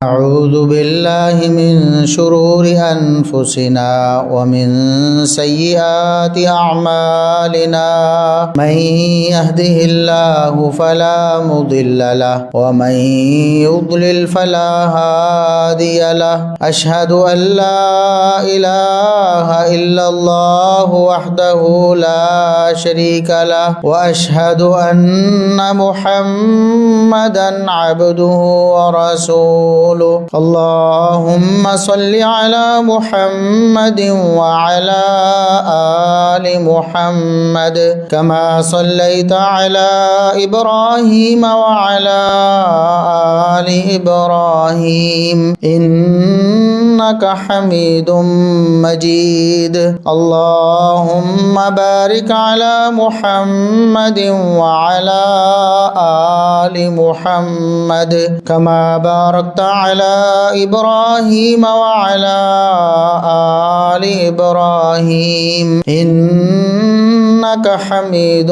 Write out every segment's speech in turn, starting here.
أعوذ بالله من شرور أنفسنا ومن سيئات أعمالنا من يهده الله فلا مضل له ومن يضلل فلا هادي له أشهد أن لا إله إلا الله وحده لا شريك له وأشهد أن محمدا عبده ورسوله اللهم صل على محمد وعلى آل محمد كما صليت على إبراهيم وعلى آل إبراهيم إنك حميد مجيد اللهم بارك على محمد وعلى آل محمد كما باركت على إبراهيم وعلى آل إبراهيم إنك حميد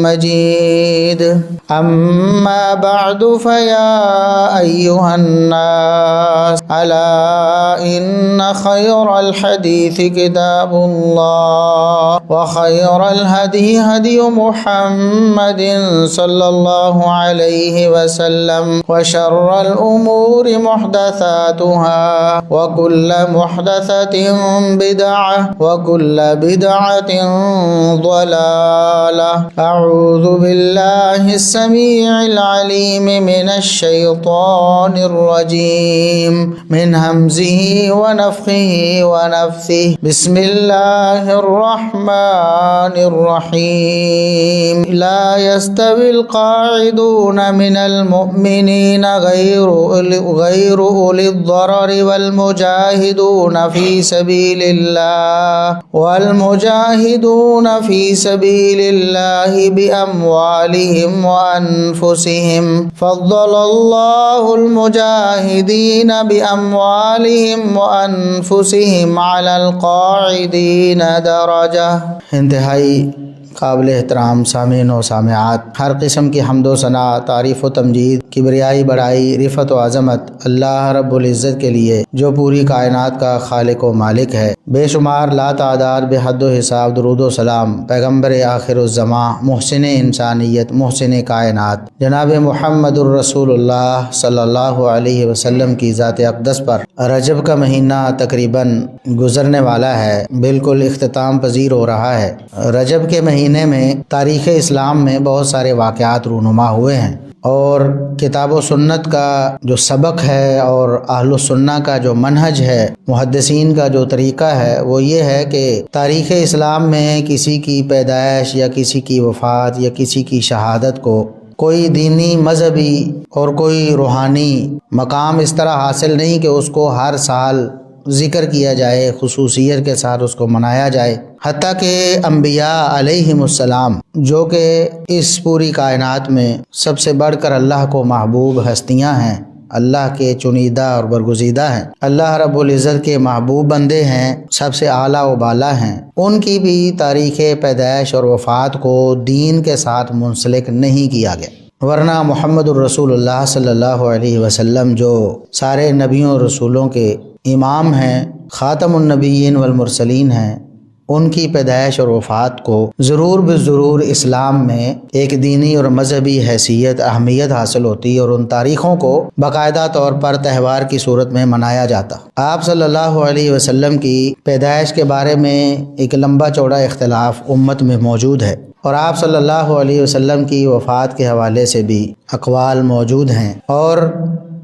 مجيد أما بعد فيا أيها الناس ألا إن خير الحديث كتاب الله وخير الهدي هدي محمد صلى الله عليه وسلم وشر الأمور محدثاتها وكل محدثة بدعة وكل بدعة ضلالة أعوذ بالله السميع العليم من الشيطان الرجيم من همزه ونفخه ونفثه بسم الله الرحمن الرحيم لا يستوي القاعدون من المؤمنين غير أولي الضرر والمجاهدون في سبيل الله بأموالهم وأنفسهم فضل الله المجاهدين بأموالهم وأنفسهم على القاعدين درجة۔ انتہائی قابل احترام سامعین و سامعات، ہر قسم کی حمد و ثنا، تعریف و تمجید، کبریائی، بڑائی، رفعت و عظمت اللہ رب العزت کے لیے جو پوری کائنات کا خالق و مالک ہے۔ بے شمار لا تعداد بے حد و حساب درود و سلام پیغمبر آخر الزماں، محسن انسانیت، محسن کائنات جناب محمد الرسول اللہ صلی اللہ علیہ وسلم کی ذات اقدس پر۔ رجب کا مہینہ تقریباً گزرنے والا ہے، بالکل اختتام پذیر ہو رہا ہے۔ رجب کے مہینے میں تاریخ اسلام میں بہت سارے واقعات رونما ہوئے ہیں، اور کتاب و سنت کا جو سبق ہے اور اہل السنہ کا جو منہج ہے، محدثین کا جو طریقہ ہے، وہ یہ ہے کہ تاریخ اسلام میں کسی کی پیدائش یا کسی کی وفات یا کسی کی شہادت کو کوئی دینی، مذہبی اور کوئی روحانی مقام اس طرح حاصل نہیں کہ اس کو ہر سال ذکر کیا جائے، خصوصیت کے ساتھ اس کو منایا جائے، حتیٰ کہ انبیاء علیہم السلام جو کہ اس پوری کائنات میں سب سے بڑھ کر اللہ کو محبوب ہستیاں ہیں، اللہ کے چنیدہ اور برگزیدہ ہیں، اللہ رب العزت کے محبوب بندے ہیں، سب سے اعلیٰ و بالا ہیں، ان کی بھی تاریخ پیدائش اور وفات کو دین کے ساتھ منسلک نہیں کیا گیا، ورنہ محمد الرسول اللہ صلی اللہ علیہ وسلم جو سارے نبیوں اور رسولوں کے امام ہیں، خاتم النبیین والمرسلین ہیں، ان کی پیدائش اور وفات کو ضرور بضرور اسلام میں ایک دینی اور مذہبی حیثیت، اہمیت حاصل ہوتی اور ان تاریخوں کو باقاعدہ طور پر تہوار کی صورت میں منایا جاتا۔ آپ صلی اللہ علیہ وسلم کی پیدائش کے بارے میں ایک لمبا چوڑا اختلاف امت میں موجود ہے، اور آپ صلی اللہ علیہ وسلم کی وفات کے حوالے سے بھی اقوال موجود ہیں، اور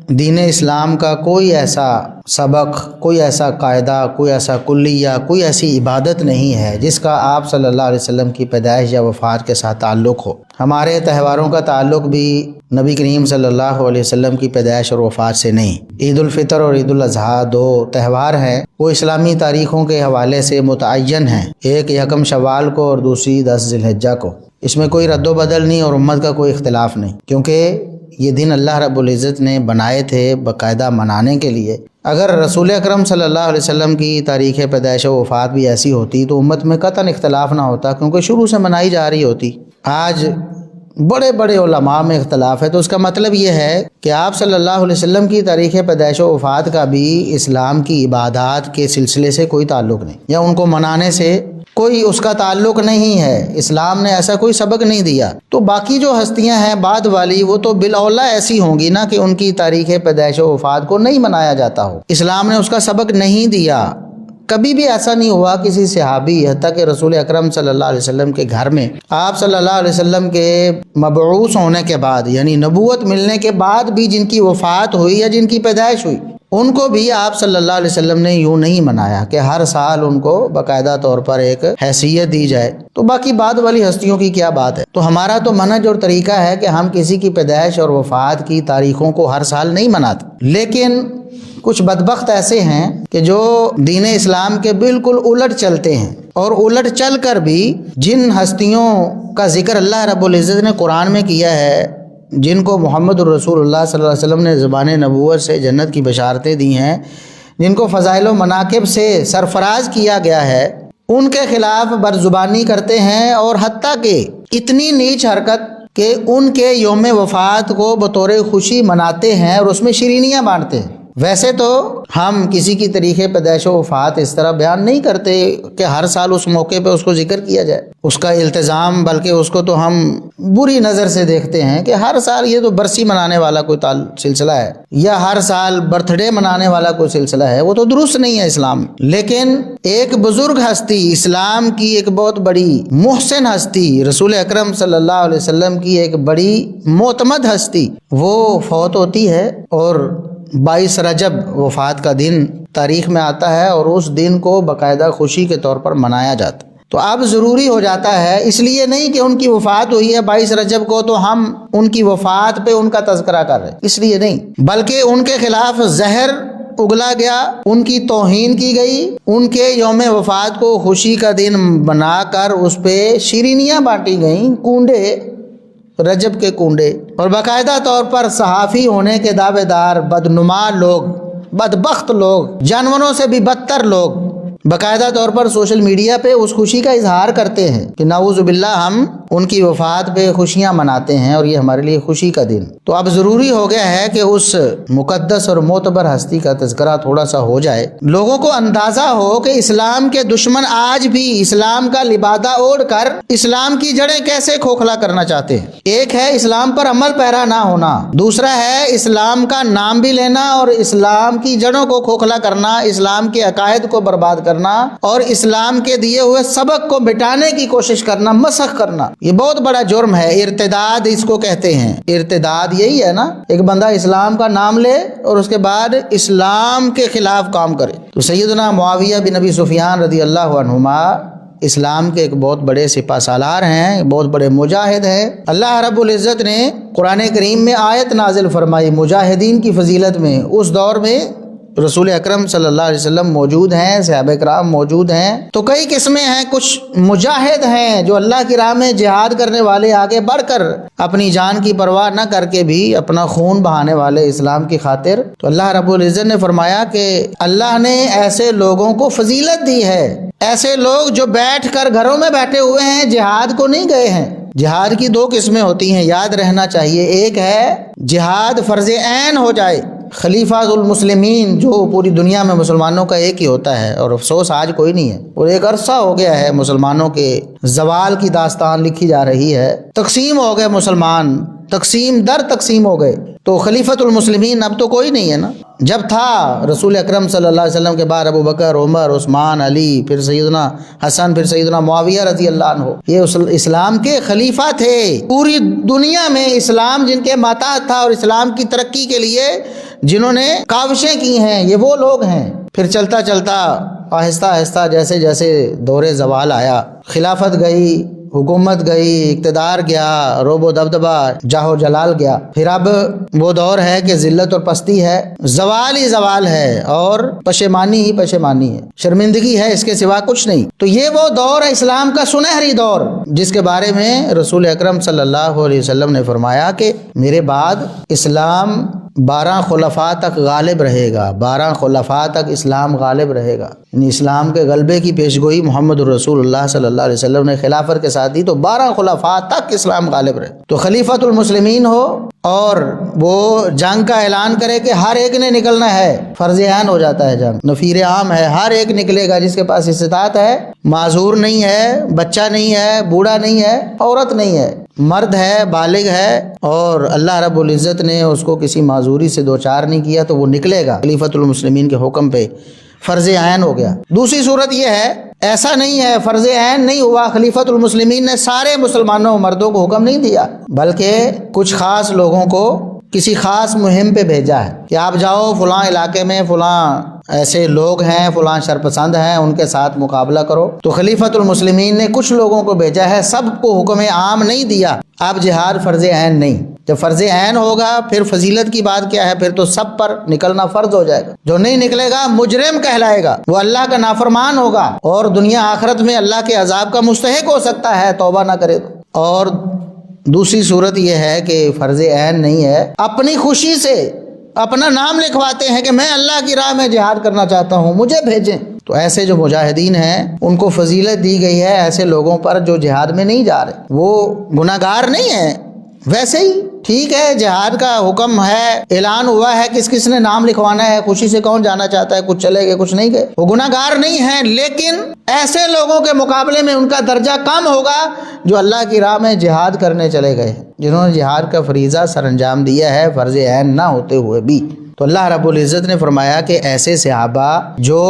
دین اسلام کا کوئی ایسا سبق، کوئی ایسا قاعدہ، کوئی ایسا کلیہ، کوئی ایسی عبادت نہیں ہے جس کا آپ صلی اللہ علیہ وسلم کی پیدائش یا وفات کے ساتھ تعلق ہو۔ ہمارے تہواروں کا تعلق بھی نبی کریم صلی اللہ علیہ وسلم کی پیدائش اور وفات سے نہیں۔ عید الفطر اور عید الاضحیٰ دو تہوار ہیں، وہ اسلامی تاریخوں کے حوالے سے متعین ہیں، ایک یکم شوال کو اور دوسری 10 ذی الحجہ کو۔ اس میں کوئی رد و بدل نہیں اور امت کا کوئی اختلاف نہیں، کیونکہ یہ دن اللہ رب العزت نے بنائے تھے باقاعدہ منانے کے لیے۔ اگر رسول اکرم صلی اللہ علیہ وسلم کی تاریخ پیدائش و وفات بھی ایسی ہوتی تو امت میں قطعاً اختلاف نہ ہوتا، کیونکہ شروع سے منائی جا رہی ہوتی۔ آج بڑے بڑے علماء میں اختلاف ہے، تو اس کا مطلب یہ ہے کہ آپ صلی اللہ علیہ وسلم کی تاریخ پیدائش و وفات کا بھی اسلام کی عبادات کے سلسلے سے کوئی تعلق نہیں، یا ان کو منانے سے کوئی اس کا تعلق نہیں ہے، اسلام نے ایسا کوئی سبق نہیں دیا۔ تو باقی جو ہستیاں ہیں بعد والی، وہ تو بالاولیٰ ایسی ہوں گی نا کہ ان کی تاریخ پیدائش و وفات کو نہیں منایا جاتا ہو، اسلام نے اس کا سبق نہیں دیا۔ کبھی بھی ایسا نہیں ہوا کسی صحابی، حتیٰ کہ رسول اکرم صلی اللہ علیہ وسلم کے گھر میں آپ صلی اللہ علیہ وسلم کے مبعوث ہونے کے بعد، یعنی نبوت ملنے کے بعد بھی جن کی وفات ہوئی یا جن کی پیدائش ہوئی، ان کو بھی آپ صلی اللہ علیہ وسلم نے یوں نہیں منایا کہ ہر سال ان کو باقاعدہ طور پر ایک حیثیت دی جائے۔ تو باقی بعد والی ہستیوں کی کیا بات ہے؟ تو ہمارا تو منہج اور طریقہ ہے کہ ہم کسی کی پیدائش اور وفات کی تاریخوں کو ہر سال نہیں مناتے، لیکن کچھ بدبخت ایسے ہیں کہ جو دین اسلام کے بالکل الٹ چلتے ہیں، اور الٹ چل کر بھی جن ہستیوں کا ذکر اللہ رب العزت نے قرآن میں کیا ہے، جن کو محمد الرسول اللہ صلی اللہ علیہ وسلم نے زبان نبوت سے جنت کی بشارتیں دی ہیں، جن کو فضائل و مناقب سے سرفراز کیا گیا ہے، ان کے خلاف برزبانی کرتے ہیں، اور حتیٰ کہ اتنی نیچ حرکت کہ ان کے یوم وفات کو بطور خوشی مناتے ہیں اور اس میں شیرینیاں بانٹتے ہیں۔ ویسے تو ہم کسی کی تاریخ پیدائش و وفات اس طرح بیان نہیں کرتے کہ ہر سال اس موقع پہ اس کو ذکر کیا جائے، اس کا التزام، بلکہ اس کو تو ہم بری نظر سے دیکھتے ہیں کہ ہر سال یہ تو برسی منانے والا کوئی سلسلہ ہے، یا ہر سال برتھ ڈے منانے والا کوئی سلسلہ ہے، وہ تو درست نہیں ہے اسلام۔ لیکن ایک بزرگ ہستی، اسلام کی ایک بہت بڑی محسن ہستی، رسول اکرم صلی اللہ علیہ وسلم کی ایک بڑی معتمد ہستی، وہ فوت ہوتی ہے، اور 22 رجب وفات کا دن تاریخ میں آتا ہے، اور اس دن کو باقاعدہ خوشی کے طور پر منایا جاتا ہے۔ تو اب ضروری ہو جاتا ہے، اس لیے نہیں کہ ان کی وفات ہوئی ہے 22 رجب کو تو ہم ان کی وفات پہ ان کا تذکرہ کر رہے ہیں، اس لیے نہیں، بلکہ ان کے خلاف زہر اگلا گیا، ان کی توہین کی گئی، ان کے یوم وفات کو خوشی کا دن بنا کر اس پہ شیرینیاں بانٹی گئیں، کونڈے، رجب کے کنڈے، اور باقاعدہ طور پر صحافی ہونے کے دعوے دار بدنما لوگ، بدبخت لوگ، جانوروں سے بھی بدتر لوگ باقاعدہ طور پر سوشل میڈیا پہ اس خوشی کا اظہار کرتے ہیں کہ نعوذ باللہ ہم ان کی وفات پہ خوشیاں مناتے ہیں اور یہ ہمارے لیے خوشی کا دن۔ تو اب ضروری ہو گیا ہے کہ اس مقدس اور معتبر ہستی کا تذکرہ تھوڑا سا ہو جائے، لوگوں کو اندازہ ہو کہ اسلام کے دشمن آج بھی اسلام کا لبادہ اوڑھ کر اسلام کی جڑیں کیسے کھوکھلا کرنا چاہتے ہیں۔ ایک ہے اسلام پر عمل پیرا نہ ہونا، دوسرا ہے اسلام کا نام بھی لینا اور اسلام کی جڑوں کو کھوکھلا کرنا، اسلام کے عقائد کو برباد کرنا اور اسلام کے دیے ہوئے سبق کو مٹانے کی کوشش کرنا، مسخ کرنا۔ یہ بہت بڑا جرم ہے، ارتداد اس کو کہتے ہیں۔ ارتداد یہی ہے نا، ایک بندہ اسلام کا نام لے اور اس کے بعد اسلام کے خلاف کام کرے۔ تو سیدنا معاویہ بن ابی سفیان رضی اللہ عنہما اسلام کے ایک بہت بڑے سپہ سالار ہیں، بہت بڑے مجاہد ہیں۔ اللہ رب العزت نے قرآن کریم میں آیت نازل فرمائی مجاہدین کی فضیلت میں۔ اس دور میں رسول اکرم صلی اللہ علیہ وسلم موجود ہیں، صحابہ کرام موجود ہیں، تو کئی قسمیں ہیں۔ کچھ مجاہد ہیں جو اللہ کی راہ میں جہاد کرنے والے، آگے بڑھ کر اپنی جان کی پرواہ نہ کر کے بھی اپنا خون بہانے والے اسلام کی خاطر۔ تو اللہ رب العزت نے فرمایا کہ اللہ نے ایسے لوگوں کو فضیلت دی ہے، ایسے لوگ جو بیٹھ کر گھروں میں بیٹھے ہوئے ہیں، جہاد کو نہیں گئے ہیں۔ جہاد کی دو قسمیں ہوتی ہیں، یاد رہنا چاہیے۔ ایک ہے جہاد فرض عین ہو جائے، خلیفہ المسلمین جو پوری دنیا میں مسلمانوں کا ایک ہی ہوتا ہے، اور افسوس آج کوئی نہیں ہے، اور ایک عرصہ ہو گیا ہے مسلمانوں کے زوال کی داستان لکھی جا رہی ہے، تقسیم ہو گئے مسلمان، تقسیم در تقسیم ہو گئے۔ تو خلیفۃ المسلمین اب تو کوئی نہیں ہے نا۔ جب تھا رسول اکرم صلی اللہ علیہ وسلم کے بعد ابو بکر، عمر، عثمان، علی، پھر سیدنا حسن، پھر سیدنا معاویہ رضی اللہ عنہ، یہ اسلام کے خلیفہ تھے۔ پوری دنیا میں اسلام جن کے ماتحت تھا اور اسلام کی ترقی کے لیے جنہوں نے کاوشیں کی ہیں، یہ وہ لوگ ہیں۔ پھر چلتا چلتا آہستہ آہستہ جیسے جیسے دور زوال آیا، خلافت گئی، حکومت گئی، اقتدار گیا، روب و دبدبہ، جاہ و جلال گیا، پھر اب وہ دور ہے کہ ذلت اور پستی ہے، زوال ہی زوال ہے، اور پشیمانی ہی پشیمانی ہے، شرمندگی ہے، اس کے سوا کچھ نہیں۔ تو یہ وہ دور ہے اسلام کا سنہری دور، جس کے بارے میں رسول اکرم صلی اللہ علیہ وسلم نے فرمایا کہ میرے بعد اسلام 12 خلفاء تک غالب رہے گا، 12 خلفاء تک اسلام غالب رہے گا، یعنی اسلام کے غلبے کی پیشگوئی محمد الرسول اللہ صلی اللہ علیہ وسلم نے خلافت کے ساتھ دی، تو 12 خلفاء تک اسلام غالب رہے۔ تو خلیفۃ المسلمین ہو اور وہ جنگ کا اعلان کرے کہ ہر ایک نے نکلنا ہے، فرض عین ہو جاتا ہے جنگ، نفیر عام ہے، ہر ایک نکلے گا جس کے پاس استطاعت ہے، معذور نہیں ہے، بچہ نہیں ہے، بوڑھا نہیں ہے، عورت نہیں ہے، مرد ہے، بالغ ہے، اور اللہ رب العزت نے اس کو کسی معذوری سے دوچار نہیں کیا تو وہ نکلے گا خلیفۃ المسلمین کے حکم پہ، فرض عین ہو گیا۔ دوسری صورت یہ ہے، ایسا نہیں ہے، فرض عین نہیں ہوا، خلیفۃ المسلمین نے سارے مسلمانوں مردوں کو حکم نہیں دیا، بلکہ کچھ خاص لوگوں کو کسی خاص مہم پہ بھیجا ہے کہ آپ جاؤ فلاں علاقے میں فلاں ایسے لوگ ہیں، فلاں شرپسند ہیں، ان کے ساتھ مقابلہ کرو۔ تو خلیفۃ المسلمین نے کچھ لوگوں کو بھیجا ہے، سب کو حکم عام نہیں دیا۔ اب جہاد فرض عین نہیں، جب فرض عین ہوگا پھر فضیلت کی بات کیا ہے، پھر تو سب پر نکلنا فرض ہو جائے گا۔ جو نہیں نکلے گا مجرم کہلائے گا، وہ اللہ کا نافرمان ہوگا اور دنیا آخرت میں اللہ کے عذاب کا مستحق ہو سکتا ہے توبہ نہ کرے تو۔ اور دوسری صورت یہ ہے کہ فرض عین نہیں ہے، اپنی خوشی سے اپنا نام لکھواتے ہیں کہ میں اللہ کی راہ میں جہاد کرنا چاہتا ہوں، مجھے بھیجیں۔ تو ایسے جو مجاہدین ہیں ان کو فضیلت دی گئی ہے ایسے لوگوں پر جو جہاد میں نہیں جا رہے، وہ گناہ گار نہیں ہیں۔ ویسے ہی ٹھیک ہے، جہاد کا حکم ہے، اعلان ہوا ہے، کس کس نے نام لکھوانا ہے، خوشی سے کون جانا چاہتا ہے، کچھ چلے گئے کچھ نہیں گئے، وہ گناہ گار نہیں ہیں، لیکن ایسے لوگوں کے مقابلے میں ان کا درجہ کم ہوگا جو اللہ کی راہ میں جہاد کرنے چلے گئے، جنہوں نے جہاد کا فریضہ سر انجام دیا ہے فرض عین نہ ہوتے ہوئے بھی۔ تو اللہ رب العزت نے فرمایا کہ ایسے صحابہ جو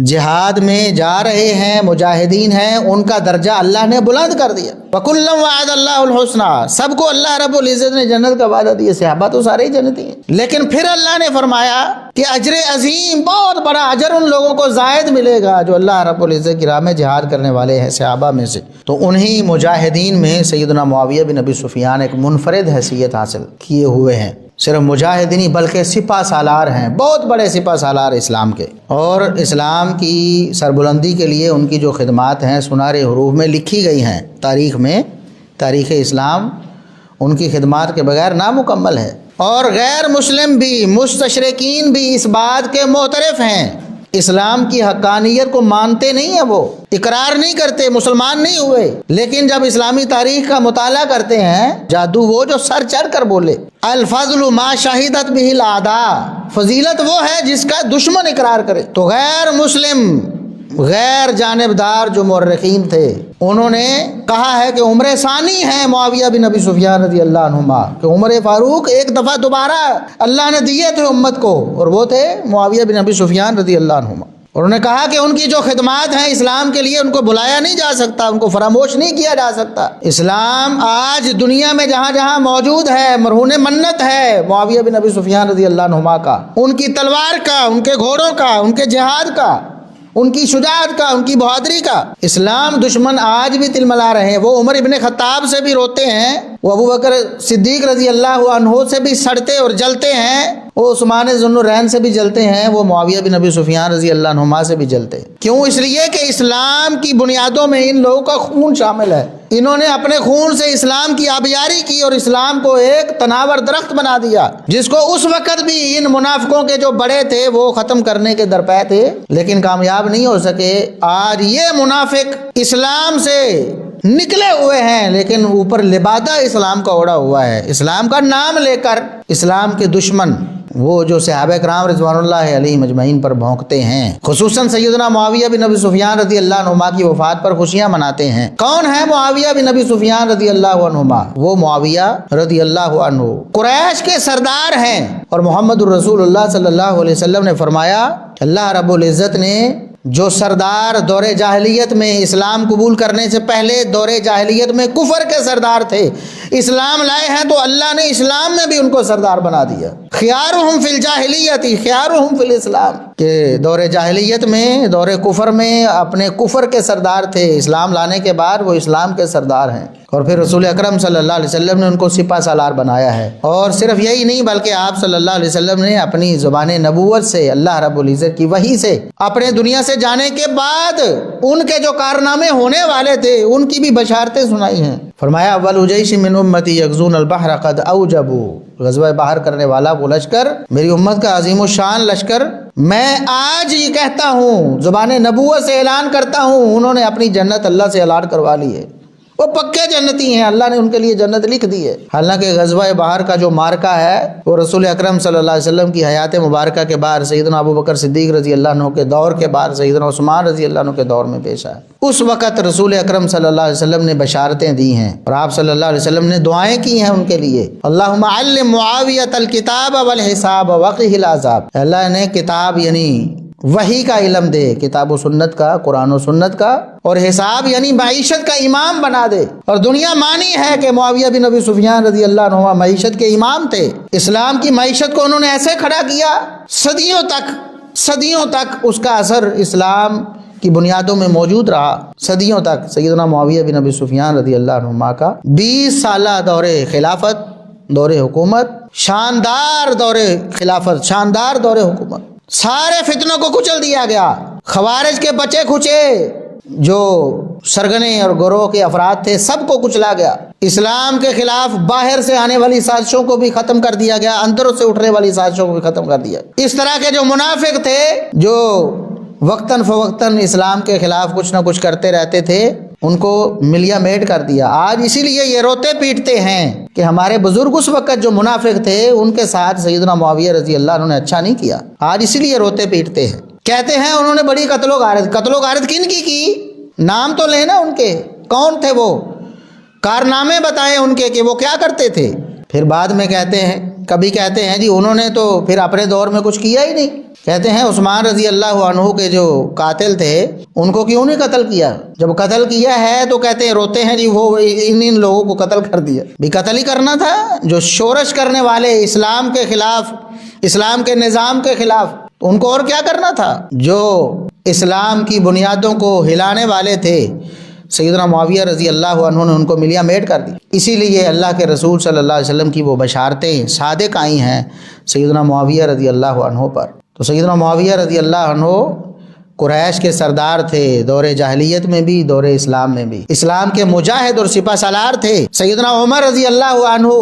جہاد میں جا رہے ہیں، مجاہدین ہیں، ان کا درجہ اللہ نے بلند کر دیا۔ وَكُلًّا وَعَدَ اللَّهُ الْحُسْنَى، سب کو اللہ رب العزت نے جنت کا وعدہ دیا، صحابہ تو سارے ہی جنتی ہیں، لیکن پھر اللہ نے فرمایا کہ اجر عظیم، بہت بڑا اجر ان لوگوں کو زائد ملے گا جو اللہ رب العزت کی راہ میں جہاد کرنے والے ہیں صحابہ میں سے۔ تو انہی مجاہدین میں سیدنا معاویہ بن ابی سفیان ایک منفرد حیثیت حاصل کیے ہوئے ہیں، صرف مجاہدین ہی بلکہ سپہ سالار ہیں، بہت بڑے سپہ سالار اسلام کے، اور اسلام کی سربلندی کے لیے ان کی جو خدمات ہیں سنہرے حروف میں لکھی گئی ہیں، تاریخ میں، تاریخ اسلام ان کی خدمات کے بغیر نامکمل ہے۔ اور غیر مسلم بھی، مستشرقین بھی اس بات کے معترف ہیں، اسلام کی حقانیت کو مانتے نہیں ہیں، وہ اقرار نہیں کرتے، مسلمان نہیں ہوئے، لیکن جب اسلامی تاریخ کا مطالعہ کرتے ہیں، جادو وہ جو سر چڑھ کر بولے، الفضل ما شہدت به الاعداء، فضیلت وہ ہے جس کا دشمن اقرار کرے۔ تو غیر مسلم، غیر جانبدار جو مورخین تھے انہوں نے کہا ہے کہ عمر ثانی ہے معاویہ بن ابی سفیان رضی اللہ عنہما، کہ عمر فاروق ایک دفعہ دوبارہ اللہ نے دیے تھے امت کو، اور وہ تھے معاویہ بن ابی سفیان رضی اللہ عنہما۔ انہوں نے کہا کہ ان کی جو خدمات ہیں اسلام کے لیے ان کو بلایا نہیں جا سکتا، ان کو فراموش نہیں کیا جا سکتا۔ اسلام آج دنیا میں جہاں جہاں موجود ہے، مرہون منت ہے معاویہ بن ابی سفیان رضی اللہ عنہما کا، ان کی تلوار کا، ان کے گھوڑوں کا، ان کے جہاد کا، ان کی شجاعت کا، ان کی بہادری کا۔ اسلام دشمن آج بھی تلملا رہے ہیں، وہ عمر ابن خطاب سے بھی روتے ہیں، وہ ابو بکر صدیق رضی اللہ عنہ سے بھی سڑتے اور جلتے ہیں، وہ عثمان ذو النورین سے بھی جلتے ہیں، وہ معاویہ بن ابی سفیان رضی اللہ عنہما سے بھی جلتے ہیں۔ کیوں؟ اس لیے کہ اسلام کی بنیادوں میں ان لوگوں کا خون شامل ہے، انہوں نے اپنے خون سے اسلام کی آبیاری کی اور اسلام کو ایک تناور درخت بنا دیا، جس کو اس وقت بھی ان منافقوں کے جو بڑے تھے وہ ختم کرنے کے درپے تھے، لیکن کامیاب نہیں ہو سکے۔ آج یہ منافق اسلام سے نکلے ہوئے ہیں لیکن اوپر لبادہ اسلام کا اوڑا ہوا ہے، اسلام کا نام لے کر اسلام کے دشمن، وہ جو صحابہ کرام رضوان اللہ علیہم اجمعین پر بھونکتے ہیں، خصوصاً سیدنا معاویہ بن ابی سفیان رضی اللہ عنہما کی وفات پر خوشیاں مناتے ہیں۔ کون ہے معاویہ بن ابی سفیان رضی اللہ عنہما؟ وہ معاویہ رضی اللہ عنہ قریش کے سردار ہیں، اور محمد الرسول اللہ صلی اللہ علیہ وسلم نے فرمایا، اللہ رب العزت نے جو سردار دور جاہلیت میں اسلام قبول کرنے سے پہلے دور جاہلیت میں کفر کے سردار تھے، اسلام لائے ہیں تو اللہ نے اسلام میں بھی ان کو سردار بنا دیا۔ خیارہم فی الجاہلیت خیارہم فی الاسلام، کہ دور جاہلیت میں، دور کفر میں اپنے کفر کے سردار تھے، اسلام لانے کے بعد وہ اسلام کے سردار ہیں، اور پھر رسول اکرم صلی اللہ علیہ وسلم نے ان کو سپہ سالار بنایا ہے۔ اور صرف یہی نہیں بلکہ آپ صلی اللہ علیہ وسلم نے اپنی زبان نبوت سے، اللہ رب العزت کی وحی سے، اپنے دنیا سے جانے کے بعد ان کے جو کارنامے ہونے والے تھے ان کی بھی بشارتیں سنائی ہیں۔ فرمایا اول جیش من امتی یغزون البحر قد اوجبوا، غزوہ بحر کرنے والا وہ لشکر میری امت کا عظیم الشان لشکر، میں آج یہ کہتا ہوں، زبان نبوت سے اعلان کرتا ہوں، انہوں نے اپنی جنت اللہ سے الاٹ کروا لی ہے، وہ پکے جنتی ہیں، اللہ نے ان کے لیے جنت لکھ دی ہے۔ حالانکہ غزوہ بحر کا جو مارکہ ہے وہ رسول اکرم صلی اللہ علیہ وسلم کی حیات مبارکہ کے بعد سیدنا ابو بکر صدیق رضی اللہ عنہ کے دور کے بعد سیدنا عثمان رضی اللہ عنہ کے دور میں پیش آیا۔ اس وقت رسول اکرم صلی اللہ علیہ وسلم نے بشارتیں دی ہیں اور آپ صلی اللہ علیہ وسلم نے دعائیں کی ہیں ان کے لیے، اللہم علم معاویۃ الکتاب والحساب وقہ العذاب، اللہ نے کتاب یعنی وحی کا علم دے، کتاب و سنت کا، قرآن و سنت کا، اور حساب یعنی معیشت کا امام بنا دے۔ اور دنیا مانی ہے کہ معاویہ بن ابی سفیان رضی اللہ عنہ معیشت کے امام تھے، اسلام کی معیشت کو انہوں نے ایسے کھڑا کیا، صدیوں تک اس کا اثر اسلام کی بنیادوں میں موجود رہا، صدیوں تک۔ سیدنا معاویہ بن ابی سفیان رضی اللہ عنہ کا 20 سالہ دور خلافت، دور حکومت، شاندار دور خلافت، شاندار دور حکومت، سارے فتنوں کو کچل دیا گیا، خوارج کے بچے کھچے، جو سرگنے اور گروہ کے افراد تھے سب کو کچلا گیا، اسلام کے خلاف باہر سے آنے والی سازشوں کو بھی ختم کر دیا گیا، اندروں سے اٹھنے والی سازشوں کو بھی ختم کر دیا۔ اس طرح کے جو منافق تھے، جو وقتاً فوقتاً اسلام کے خلاف کچھ نہ کچھ کرتے رہتے تھے، ان کو ملیا میٹ کر دیا۔ آج اسی لیے یہ روتے پیٹتے ہیں کہ ہمارے بزرگ اس وقت جو منافق تھے ان کے ساتھ سیدنا معاویہ رضی اللہ عنہ نے اچھا نہیں کیا، آج اسی لیے روتے پیٹتے ہیں، کہتے ہیں انہوں نے بڑی قتل و غارت کن کی نام تو لینا ان کے، کون تھے وہ، کارنامے بتائیں ان کے کہ وہ کیا کرتے تھے۔ پھر بعد میں کہتے ہیں، کبھی کہتے ہیں جی انہوں نے تو پھر اپنے دور میں کچھ کیا ہی نہیں، کہتے ہیں عثمان رضی اللہ عنہ کے جو قاتل تھے ان کو کیوں نہیں قتل کیا، جب قتل کیا ہے تو کہتے ہیں، روتے ہیں جی وہ ان لوگوں کو قتل کر دیا، بھی قتل ہی کرنا تھا، جو شورش کرنے والے اسلام کے خلاف، اسلام کے نظام کے خلاف، تو ان کو اور کیا کرنا تھا، جو اسلام کی بنیادوں کو ہلانے والے تھے سیدنا معاویہ رضی اللہ عنہ نے ان کو ملیا میٹ کر دی۔ اسی لیے اللہ کے رسول صلی اللہ علیہ وسلم کی وہ بشارتیں صادق آئی ہیں سیدنا معاویہ رضی اللہ عنہ پر۔ تو سیدنا معاویہ رضی اللہ عنہ قریش کے سردار تھے، دور جاہلیت میں بھی، دور اسلام میں بھی، اسلام کے مجاہد اور سپہ سالار تھے۔ سیدنا عمر رضی اللہ عنہ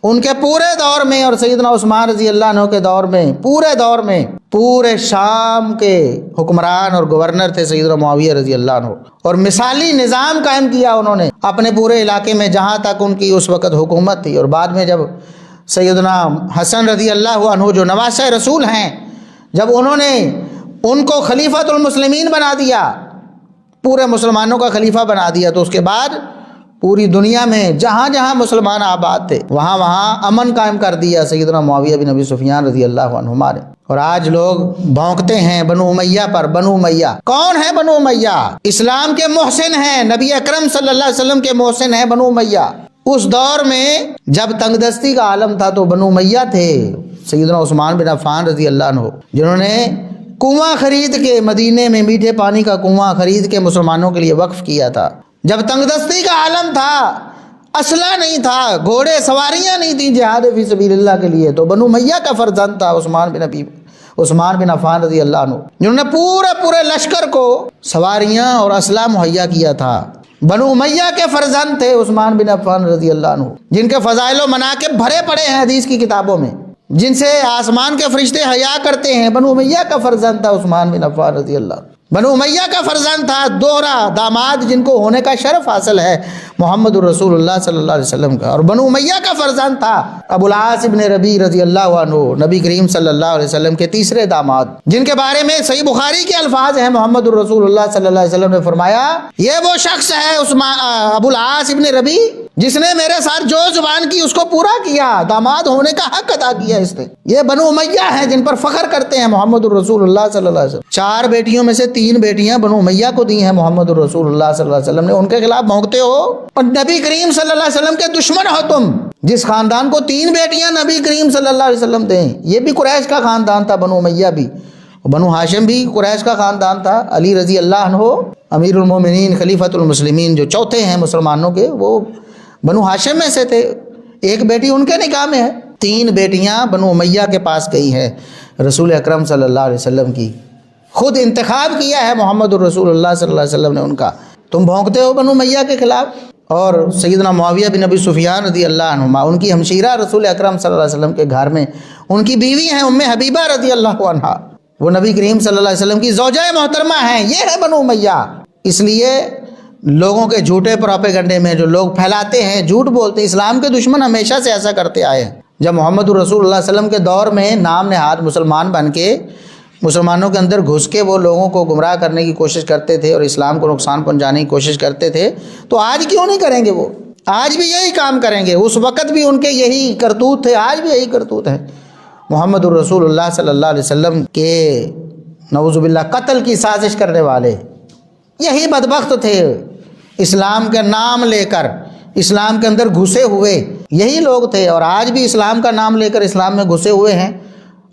ان کے پورے دور میں اور سیدنا عثمان رضی اللہ عنہ کے دور میں، پورے دور میں پورے شام کے حکمران اور گورنر تھے سیدنا معاویہ رضی اللہ عنہ، اور مثالی نظام قائم کیا انہوں نے اپنے پورے علاقے میں جہاں تک ان کی اس وقت حکومت تھی۔ اور بعد میں جب سیدنا حسن رضی اللہ عنہ جو نواسہ رسول ہیں، جب انہوں نے ان کو خلیفۃ المسلمین بنا دیا، پورے مسلمانوں کا خلیفہ بنا دیا، تو اس کے بعد پوری دنیا میں جہاں جہاں مسلمان آباد تھے وہاں وہاں امن قائم کر دیا سیدنا معاویہ بن ابی سفیان رضی اللہ عنہما نے۔ اور آج لوگ بھونکتے ہیں بنو امیہ پر۔ بنو امیہ کون ہے؟ بنو امیہ اسلام کے محسن ہیں، نبی اکرم صلی اللہ علیہ وسلم کے محسن ہیں بنو امیہ۔ اس دور میں جب تنگ دستی کا عالم تھا تو بنو امیہ تھے، سیدنا عثمان بن عفان رضی اللہ عنہ، جنہوں نے کنواں خرید کے مدینے میں میٹھے پانی کا کنواں خرید کے مسلمانوں کے لیے وقف کیا تھا۔ جب تنگ دستی کا عالم تھا، اسلحہ نہیں تھا، گھوڑے سواریاں نہیں تھیں جہاد فی سبیل اللہ کے لیے، تو بنو امیہ کا فرزند تھا عثمان بن عفان رضی اللہ عنہ، جنہوں نے پورے لشکر کو سواریاں اور اسلحہ مہیا کیا تھا۔ بنو امیہ کے فرزند تھے عثمان بن عفان رضی اللہ عنہ، جن کے فضائل و مناقب بھرے پڑے ہیں حدیث کی کتابوں میں، جن سے آسمان کے فرشتے حیا کرتے ہیں۔ بنو امیہ کا فرزند تھا عثمان بن عفان رضی اللہ عنہ۔ بنو امیہ کا فرزند تھا دوہرا داماد جن کو ہونے کا شرف حاصل ہے محمد الرسول اللہ صلی اللہ علیہ وسلم کا، اور بنو امیہ کا فرزند تھا ابو العاص ابن ربیع رضی اللہ عنہ، نبی کریم صلی اللہ علیہ وسلم کے تیسرے داماد، جن کے بارے میں صحیح بخاری کے الفاظ ہیں، محمد الرسول اللہ صلی اللہ علیہ وسلم نے فرمایا، یہ وہ شخص ہے ابو العاص ابن ربیع جس نے میرے ساتھ جو زبان کی اس کو پورا کیا، داماد ہونے کا حق ادا کیا اس نے۔ یہ بنو امیہ ہیں جن پر فخر کرتے ہیں محمد الرسول اللہ صلی اللہ علیہ وسلم۔ 4 بیٹیوں میں سے 3 بیٹیاں بنو امیہ کو دی ہیں محمد الرسول اللہ صلی اللہ علیہ وسلم نے، ان کے خلاف بھونکتے ہو اور نبی کریم صلی اللہ علیہ وسلم کے دشمن ہو تم۔ جس خاندان کو 3 بیٹیاں نبی کریم صلی اللہ علیہ وسلم دیں، یہ بھی قریش کا خاندان تھا، بنو امیہ بھی، بنو ہاشم بھی قریش کا خاندان تھا۔ علی رضی اللہ عنہ امیر المومنین خلیفۃ المسلمین جو چوتھے ہیں مسلمانوں کے، وہ بنو ہاشم میں سے تھے، ایک بیٹی ان کے نکاح میں ہے۔ 3 بیٹیاں بنو امیہ کے پاس گئی ہیں رسول اکرم صلی اللہ علیہ وسلم کی، خود انتخاب کیا ہے محمد الرسول اللہ صلی اللہ علیہ وسلم نے ان کا، تم بھونکتے ہو بنو امیہ کے خلاف۔ اور سیدنا معاویہ بن ابی سفیان رضی اللہ عنہما، ان کی ہمشیرہ رسول اکرم صلی اللہ علیہ وسلم کے گھر میں ان کی بیوی ہیں ام حبیبہ رضی اللہ عنہا، وہ نبی کریم صلی اللہ علیہ وسلم کی زوجہ محترمہ ہیں. یہ ہے بنو امیہ. اس لیے لوگوں کے جھوٹے پروپیگنڈے میں جو لوگ پھیلاتے ہیں، جھوٹ بولتے ہیں، اسلام کے دشمن ہمیشہ سے ایسا کرتے آئے ہیں. جب محمد رسول اللہ صلی اللہ علیہ وسلم کے دور میں نام نہاد مسلمان بن کے مسلمانوں کے اندر گھس کے وہ لوگوں کو گمراہ کرنے کی کوشش کرتے تھے اور اسلام کو نقصان پہنچانے کی کوشش کرتے تھے، تو آج کیوں نہیں کریں گے؟ وہ آج بھی یہی کام کریں گے. اس وقت بھی ان کے یہی کرتوت تھے، آج بھی یہی کرتوت ہے. محمد الرسول اللہ صلی اللہ علیہ وسلم کے نعوذ باللہ قتل کی سازش کرنے والے یہی بدبخت تھے. اسلام کے نام لے کر اسلام کے اندر گھسے ہوئے یہی لوگ تھے، اور آج بھی اسلام کا نام لے کر اسلام میں گھسے ہوئے ہیں،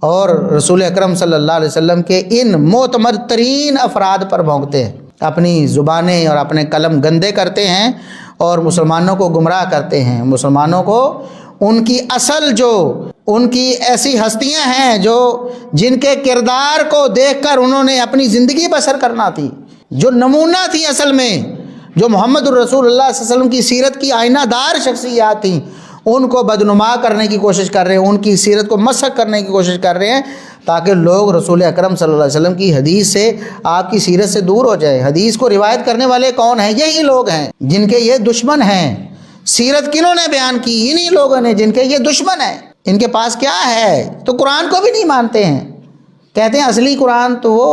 اور رسول اکرم صلی اللہ علیہ وسلم کے ان معتمد ترین افراد پر بھونکتے ہیں، اپنی زبانیں اور اپنے قلم گندے کرتے ہیں اور مسلمانوں کو گمراہ کرتے ہیں. مسلمانوں کو ان کی اصل جو ان کی ایسی ہستیاں ہیں جو جن کے کردار کو دیکھ کر انہوں نے اپنی زندگی بسر کرنا تھی، جو نمونہ تھی اصل میں، جو محمد الرسول اللہ صلی اللہ علیہ وسلم کی سیرت کی آئینہ دار شخصیات تھیں، ان کو بدنما کرنے کی کوشش کر رہے ہیں، ان کی سیرت کو مسخ کرنے کی کوشش کر رہے ہیں، تاکہ لوگ رسول اکرم صلی اللہ علیہ وسلم کی حدیث سے، آپ کی سیرت سے دور ہو جائے. حدیث کو روایت کرنے والے کون ہیں؟ یہی لوگ ہیں جن کے یہ دشمن ہیں. سیرت کنہوں نے بیان کی؟ انہی لوگوں نے جن کے یہ دشمن ہیں. ان کے پاس کیا ہے؟ تو قرآن کو بھی نہیں مانتے ہیں، کہتے ہیں اصلی قرآن تو وہ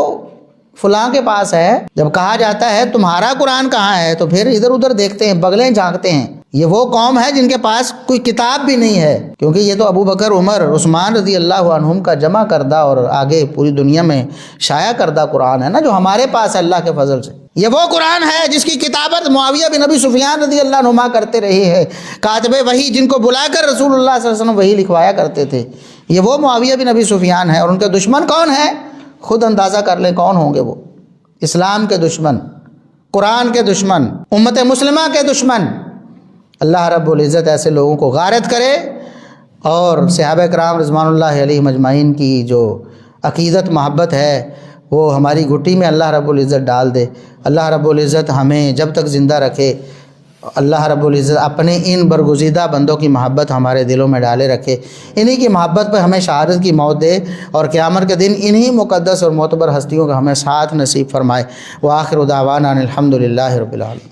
فلاں کے پاس ہے. جب کہا جاتا ہے تمہارا قرآن کہاں ہے، تو پھر ادھر ادھر دیکھتے ہیں، بغلیں جھانکتے ہیں. یہ وہ قوم ہے جن کے پاس کوئی کتاب بھی نہیں ہے، کیونکہ یہ تو ابو بکر، عمر، عثمان رضی اللہ عنہم کا جمع کردہ اور آگے پوری دنیا میں شائع کردہ قرآن ہے نا، جو ہمارے پاس ہے اللہ کے فضل سے. یہ وہ قرآن ہے جس کی کتابت معاویہ بن ابی سفیان رضی اللہ عنہما کرتے رہے ہیں، کاتب وحی جن کو بلا کر رسول اللہ صلی اللہ علیہ وسلم وحی لکھوایا کرتے تھے. یہ وہ معاویہ بن ابی سفیان ہے، اور ان کے دشمن کون ہیں؟ خود اندازہ کر لیں کون ہوں گے وہ. اسلام کے دشمن، قرآن کے دشمن، امت مسلمہ کے دشمن. اللہ رب العزت ایسے لوگوں کو غارت کرے، اور صحابہ کرام رضوان اللہ علیہم اجمعین کی جو عقیدت محبت ہے وہ ہماری گھٹی میں اللہ رب العزت ڈال دے. اللہ رب العزت ہمیں جب تک زندہ رکھے، اللہ رب العزت اپنے ان برگزیدہ بندوں کی محبت ہمارے دلوں میں ڈالے رکھے، انہی کی محبت پہ ہمیں شہادت کی موت دے، اور قیامت کے دن انہی مقدس اور معتبر ہستیوں کا ہمیں ساتھ نصیب فرمائے. وآخر دعوانا ان الحمد للہ رب العالمین.